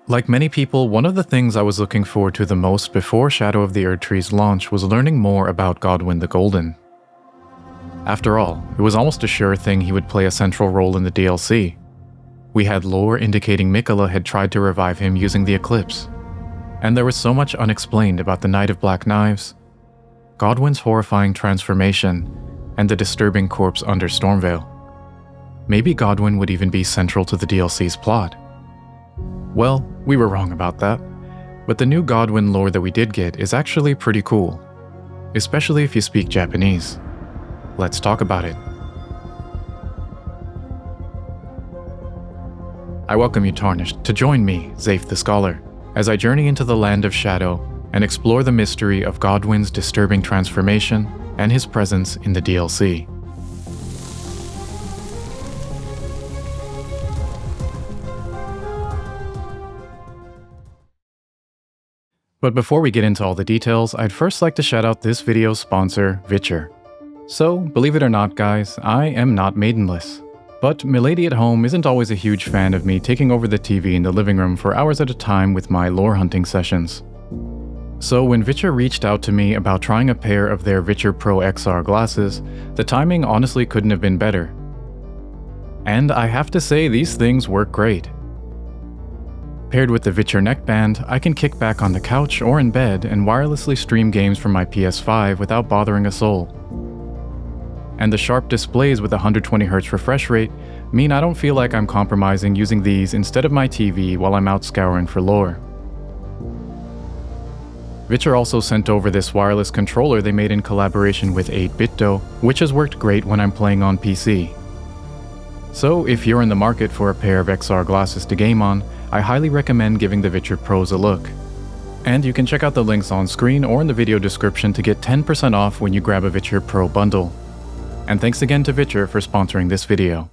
Like many people, one of the things I was looking forward to the most before Shadow of the Erdtree's launch was learning more about Godwyn the Golden. After all, it was almost a sure thing he would play a central role in the DLC. We had lore indicating Miquella had tried to revive him using the Eclipse. And there was so much unexplained about the Knight of Black Knives, Godwyn's horrifying transformation, and the disturbing corpse under Stormveil. Maybe Godwyn would even be central to the DLC's plot. Well, we were wrong about that, but the new Godwyn lore that we did get is actually pretty cool, especially if you speak Japanese. Let's talk about it. I welcome you, Tarnished, to join me, Zayf the Scholar, as I journey into the Land of Shadow and explore the mystery of Godwyn's disturbing transformation and his presence in the DLC. But before we get into all the details, I'd first like to shout out this video's sponsor, Witcher. So, believe it or not guys, I am not maidenless. But Milady at home isn't always a huge fan of me taking over the TV in the living room for hours at a time with my lore hunting sessions. So when Witcher reached out to me about trying a pair of their Witcher Pro XR glasses, the timing honestly couldn't have been better. And I have to say, these things work great. Paired with the Witcher neckband, I can kick back on the couch or in bed and wirelessly stream games from my PS5 without bothering a soul. And the sharp displays with 120Hz refresh rate mean I don't feel like I'm compromising using these instead of my TV while I'm out scouring for lore. Witcher also sent over this wireless controller they made in collaboration with 8BitDo, which has worked great when I'm playing on PC. So if you're in the market for a pair of XR glasses to game on, I highly recommend giving the Witcher Pros a look. And you can check out the links on screen or in the video description to get 10% off when you grab a Witcher Pro bundle. And thanks again to Witcher for sponsoring this video.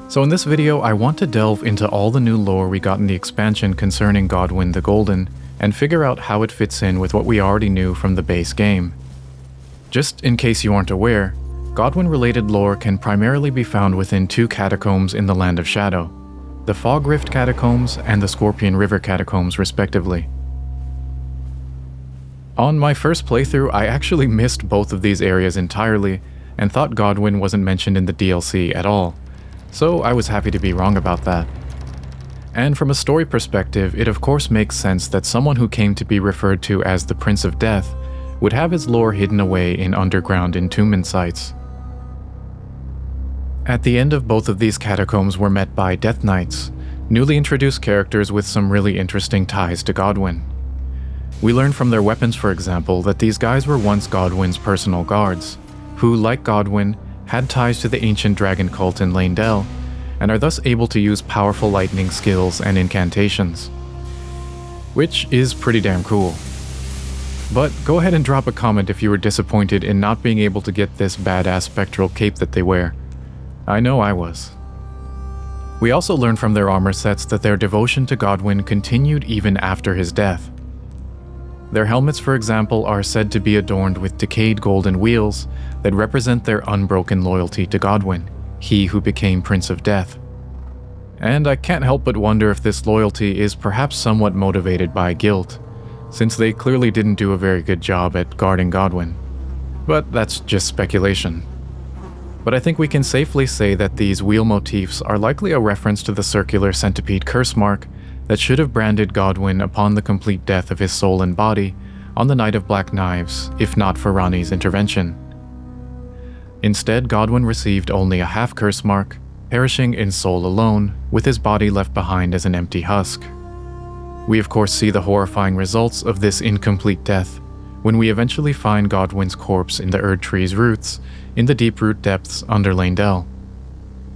So in this video, I want to delve into all the new lore we got in the expansion concerning Godwyn the Golden, and figure out how it fits in with what we already knew from the base game. Just in case you aren't aware, Godwyn-related lore can primarily be found within two catacombs in the Land of Shadow, the Fog Rift Catacombs and the Scorpion River Catacombs respectively. On my first playthrough, I actually missed both of these areas entirely, and thought Godwyn wasn't mentioned in the DLC at all. So I was happy to be wrong about that. And from a story perspective, it of course makes sense that someone who came to be referred to as the Prince of Death would have his lore hidden away in underground entombment sites. At the end of both of these catacombs we're met by Death Knights, newly introduced characters with some really interesting ties to Godwyn. We learn from their weapons, for example, that these guys were once Godwyn's personal guards, who, like Godwyn, had ties to the ancient dragon cult in Leyndell, and are thus able to use powerful lightning skills and incantations. Which is pretty damn cool. But go ahead and drop a comment if you were disappointed in not being able to get this badass spectral cape that they wear. I know I was. We also learn from their armor sets that their devotion to Godwyn continued even after his death. Their helmets, for example, are said to be adorned with decayed golden wheels that represent their unbroken loyalty to Godwyn, he who became Prince of Death. And I can't help but wonder if this loyalty is perhaps somewhat motivated by guilt, since they clearly didn't do a very good job at guarding Godwyn. But that's just speculation. But I think we can safely say that these wheel motifs are likely a reference to the circular centipede curse mark that should have branded Godwyn upon the complete death of his soul and body on the Knight of Black Knives, if not for Ranni's intervention. Instead, Godwyn received only a half curse mark, perishing in soul alone, with his body left behind as an empty husk. We of course see the horrifying results of this incomplete death when we eventually find Godwyn's corpse in the Erdtree's roots in the Deeproot Depths under Leyndell,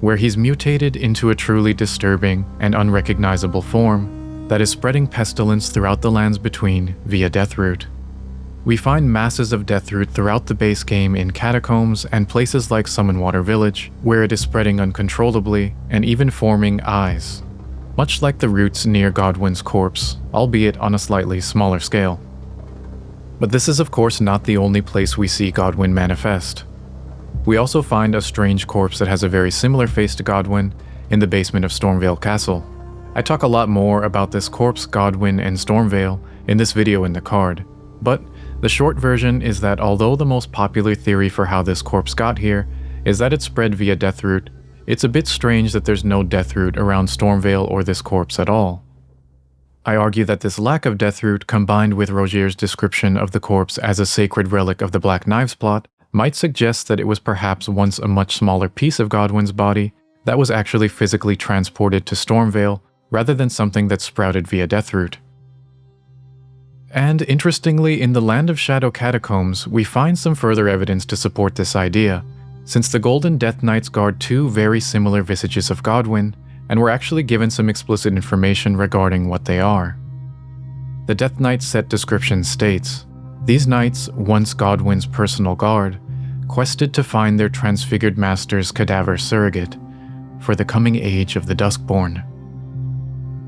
where he's mutated into a truly disturbing and unrecognizable form that is spreading pestilence throughout the lands between via Deathroot. We find masses of Deathroot throughout the base game in catacombs and places like Summonwater Village, where it is spreading uncontrollably and even forming eyes, much like the roots near Godwyn's corpse, albeit on a slightly smaller scale. But this is of course not the only place we see Godwyn manifest. We also find a strange corpse that has a very similar face to Godwyn in the basement of Stormveil Castle, I talk a lot more about this corpse, Godwyn, and Stormveil in this video in the card, but the short version is that although the most popular theory for how this corpse got here is that it spread via Deathroot, it's a bit strange that there's no Deathroot around Stormveil or this corpse at all. I argue that this lack of Deathroot combined with Roger's description of the corpse as a sacred relic of the Black Knives plot might suggest that it was perhaps once a much smaller piece of Godwyn's body that was actually physically transported to Stormveil rather than something that sprouted via Deathroot. And interestingly, in the Land of Shadow catacombs, we find some further evidence to support this idea, since the Golden Death Knights guard two very similar visages of Godwyn, and were actually given some explicit information regarding what they are. The Death Knight set description states, "These knights, once Godwyn's personal guard, quested to find their transfigured master's cadaver surrogate for the coming age of the Duskborn."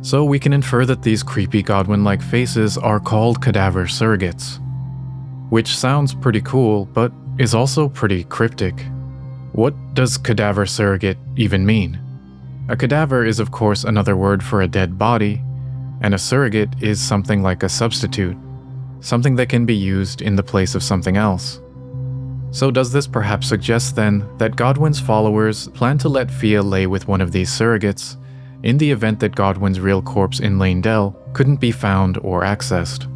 So we can infer that these creepy Godwyn-like faces are called cadaver surrogates, which sounds pretty cool, but is also pretty cryptic. What does cadaver surrogate even mean? A cadaver is of course another word for a dead body, and a surrogate is something like a substitute, something that can be used in the place of something else. So does this perhaps suggest then that Godwyn's followers plan to let Fia lay with one of these surrogates in the event that Godwyn's real corpse in Lane Dell couldn't be found or accessed?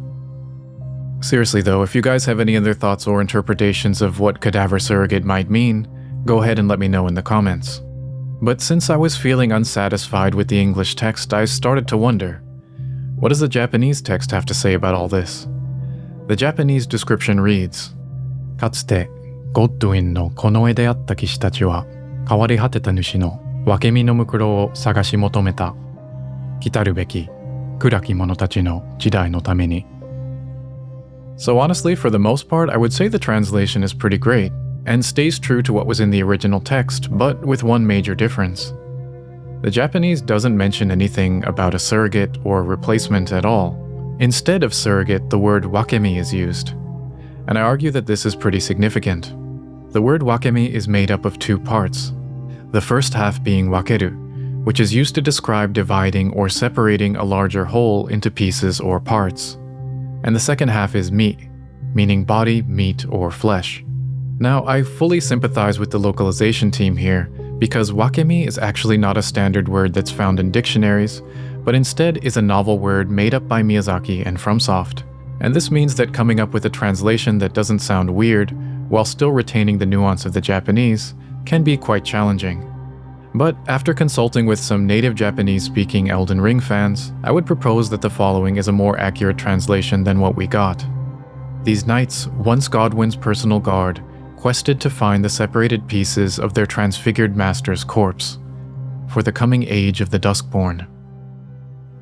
Seriously though, if you guys have any other thoughts or interpretations of what cadaver surrogate might mean, go ahead and let me know in the comments. But since I was feeling unsatisfied with the English text, I started to wonder, what does the Japanese text have to say about all this? The Japanese description reads, かつてゴッドウィンのこの絵であった騎士たちは変わり果てた主の分け身の袋を探し求めた。来たるべき暗き者たちの時代のために。So honestly, for the most part, I would say the translation is pretty great, and stays true to what was in the original text, but with one major difference. The Japanese doesn't mention anything about a surrogate or replacement at all. Instead of surrogate, the word wakemi is used. And I argue that this is pretty significant. The word wakemi is made up of two parts. The first half being wakeru, which is used to describe dividing or separating a larger whole into pieces or parts. And the second half is mi, meaning body, meat, or flesh. Now, I fully sympathize with the localization team here, because wakemi is actually not a standard word that's found in dictionaries, but instead is a novel word made up by Miyazaki and FromSoft. And this means that coming up with a translation that doesn't sound weird, while still retaining the nuance of the Japanese, can be quite challenging. But after consulting with some native Japanese-speaking Elden Ring fans, I would propose that the following is a more accurate translation than what we got. These knights, once Godwyn's personal guard, quested to find the separated pieces of their transfigured master's corpse for the coming age of the Duskborn.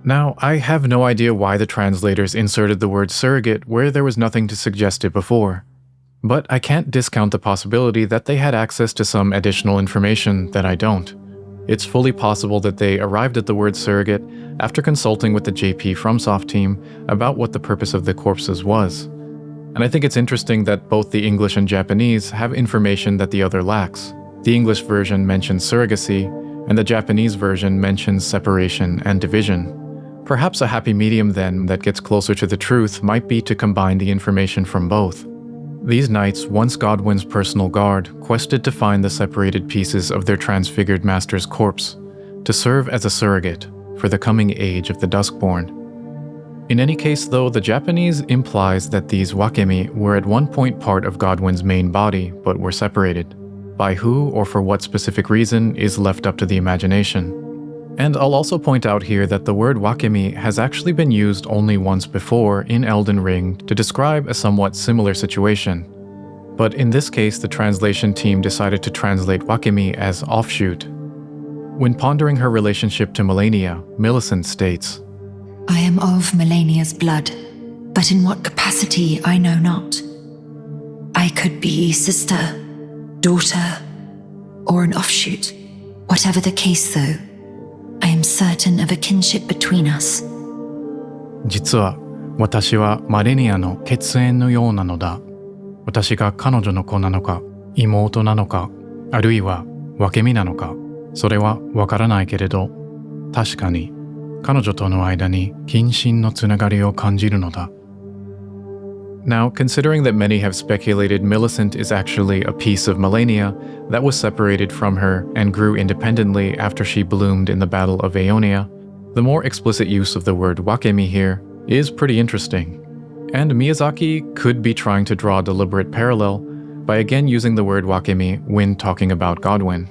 Now, I have no idea why the translators inserted the word surrogate where there was nothing to suggest it before, but I can't discount the possibility that they had access to some additional information that I don't. It's fully possible that they arrived at the word surrogate after consulting with the JP FromSoft team about what the purpose of the corpses was. And I think it's interesting that both the English and Japanese have information that the other lacks. The English version mentions surrogacy, and the Japanese version mentions separation and division. Perhaps a happy medium then that gets closer to the truth might be to combine the information from both. These knights, once Godwyn's personal guard, quested to find the separated pieces of their transfigured master's corpse, to serve as a surrogate for the coming age of the Duskborn. In any case though, the Japanese implies that these wakemi were at one point part of Godwyn's main body, but were separated. By who or for what specific reason is left up to the imagination. And I'll also point out here that the word wakemi has actually been used only once before in Elden Ring to describe a somewhat similar situation. But in this case, the translation team decided to translate wakemi as offshoot. When pondering her relationship to Malenia, Millicent states, I am of Malenia's blood, but in what capacity I know not. I could be sister, daughter, or an offshoot. Whatever the case though, I am certain of a kinship between us. 実は私はマレニアの血縁のようなのだ。私が彼女の子なのか、妹なのか、あるいは分け身なのか、それはわからないけれど、確かに彼女との間に近親のつながりを感じるのだ。 Now, considering that many have speculated Millicent is actually a piece of Malenia that was separated from her and grew independently after she bloomed in the Battle of Aeonia, the more explicit use of the word wakemi here is pretty interesting. And Miyazaki could be trying to draw a deliberate parallel by again using the word wakemi when talking about Godwyn.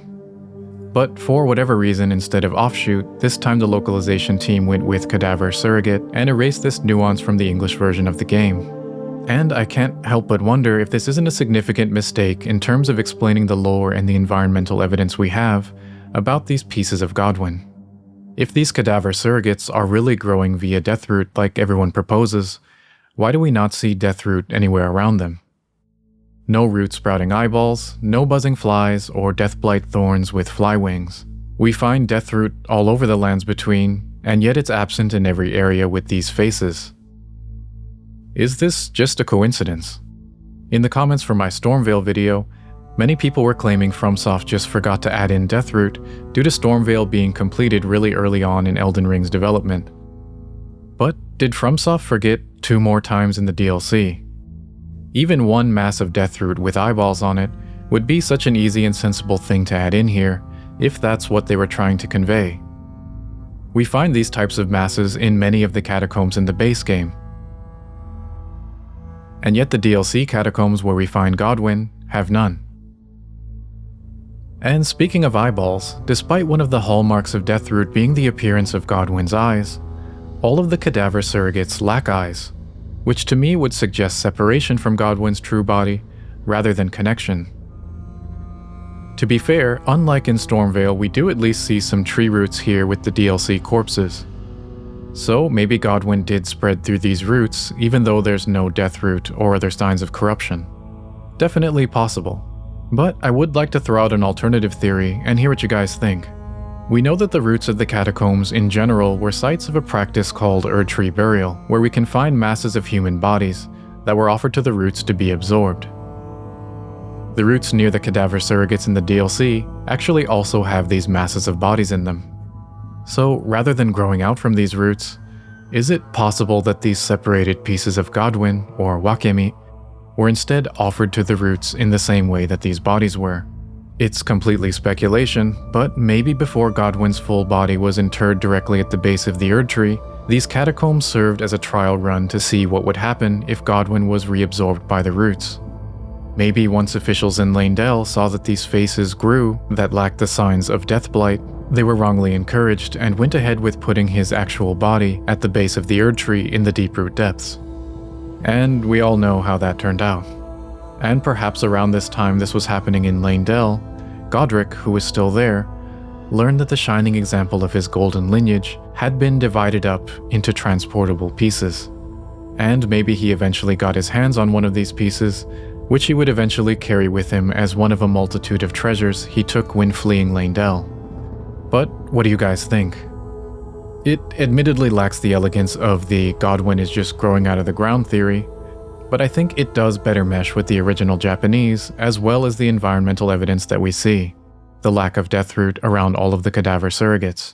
But for whatever reason, instead of offshoot, this time the localization team went with cadaver surrogate and erased this nuance from the English version of the game. And I can't help but wonder if this isn't a significant mistake in terms of explaining the lore and the environmental evidence we have about these pieces of Godwyn. If these cadaver surrogates are really growing via Deathroot like everyone proposes, why do we not see Deathroot anywhere around them? No root sprouting eyeballs, no buzzing flies, or deathblight thorns with fly wings. We find Deathroot all over the lands between, and yet it's absent in every area with these faces. Is this just a coincidence? In the comments for my Stormveil video, many people were claiming FromSoft just forgot to add in Deathroot due to Stormveil being completed really early on in Elden Ring's development. But did FromSoft forget 2 more times in the DLC? Even one massive Deathroot with eyeballs on it would be such an easy and sensible thing to add in here, if that's what they were trying to convey. We find these types of masses in many of the catacombs in the base game. And yet the DLC catacombs where we find Godwyn have none. And speaking of eyeballs, despite one of the hallmarks of Deathroot being the appearance of Godwyn's eyes, all of the cadaver surrogates lack eyes, which to me would suggest separation from Godwyn's true body rather than connection. To be fair, unlike in Stormveil, we do at least see some tree roots here with the DLC corpses. So maybe Godwyn did spread through these roots even though there's no Deathroot or other signs of corruption. Definitely possible. But I would like to throw out an alternative theory and hear what you guys think. We know that the roots of the catacombs in general were sites of a practice called Erdtree burial, where we can find masses of human bodies that were offered to the roots to be absorbed. The roots near the cadaver surrogates in the DLC actually also have these masses of bodies in them. So rather than growing out from these roots, is it possible that these separated pieces of Godwyn, or wakemi, were instead offered to the roots in the same way that these bodies were? It's completely speculation, but maybe before Godwyn's full body was interred directly at the base of the Erdtree, these catacombs served as a trial run to see what would happen if Godwyn was reabsorbed by the roots. Maybe once officials in Leyndell saw that these faces grew that lacked the signs of deathblight, they were wrongly encouraged and went ahead with putting his actual body at the base of the Erdtree in the Deeproot Depths. And we all know how that turned out. And perhaps around this time this was happening in Leyndell, Godric, who was still there, learned that the shining example of his golden lineage had been divided up into transportable pieces. And maybe he eventually got his hands on one of these pieces, which he would eventually carry with him as one of a multitude of treasures he took when fleeing Leyndell. But what do you guys think? It admittedly lacks the elegance of the Godwyn is just growing out of the ground theory, but I think it does better mesh with the original Japanese as well as the environmental evidence that we see, the lack of Deathroot around all of the cadaver surrogates.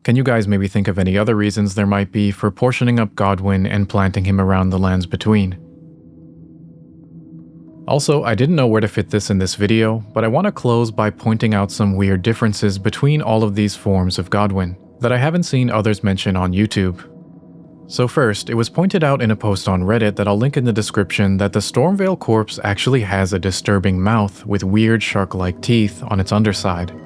Can you guys maybe think of any other reasons there might be for portioning up Godwyn and planting him around the lands between? Also, I didn't know where to fit this in this video, but I want to close by pointing out some weird differences between all of these forms of Godwyn that I haven't seen others mention on YouTube. So first, it was pointed out in a post on Reddit that I'll link in the description that the Stormveil corpse actually has a disturbing mouth with weird shark-like teeth on its underside.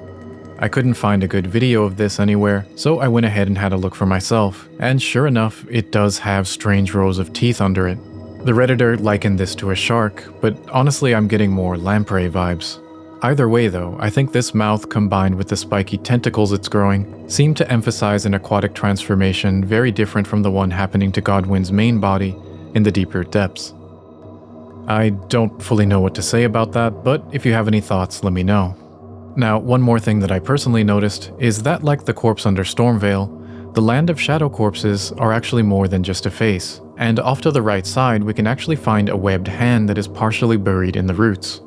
I couldn't find a good video of this anywhere, so I went ahead and had a look for myself, and sure enough, it does have strange rows of teeth under it. The Redditor likened this to a shark, but honestly I'm getting more lamprey vibes. Either way though, I think this mouth combined with the spiky tentacles it's growing seem to emphasize an aquatic transformation very different from the one happening to Godwyn's main body in the Deeproot Depths. I don't fully know what to say about that, but if you have any thoughts, let me know. Now, one more thing that I personally noticed is that like the corpse under Stormveil, the Land of Shadow corpses are actually more than just a face, and off to the right side we can actually find a webbed hand that is partially buried in the roots.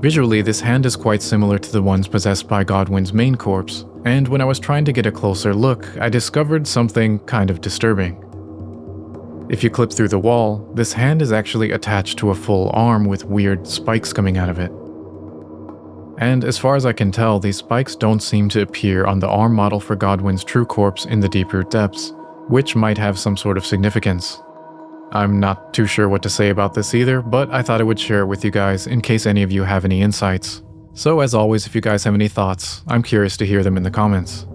Visually, this hand is quite similar to the ones possessed by Godwyn's main corpse, And when I was trying to get a closer look, I discovered something kind of disturbing. If you clip through the wall, this hand is actually attached to a full arm with weird spikes coming out of it. And as far as I can tell, these spikes don't seem to appear on the arm model for Godwyn's true corpse in the Deeproot Depths, which might have some sort of significance. I'm not too sure what to say about this either, but I thought I would share it with you guys in case any of you have any insights. So as always, if you guys have any thoughts, I'm curious to hear them in the comments.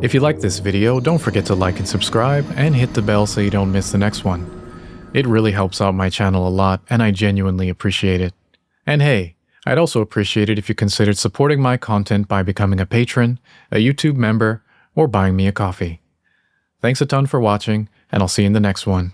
If you liked this video, don't forget to like and subscribe, and hit the bell so you don't miss the next one. It really helps out my channel a lot, and I genuinely appreciate it. And hey, I'd also appreciate it if you considered supporting my content by becoming a patron, a YouTube member, or buying me a coffee. Thanks a ton for watching, and I'll see you in the next one.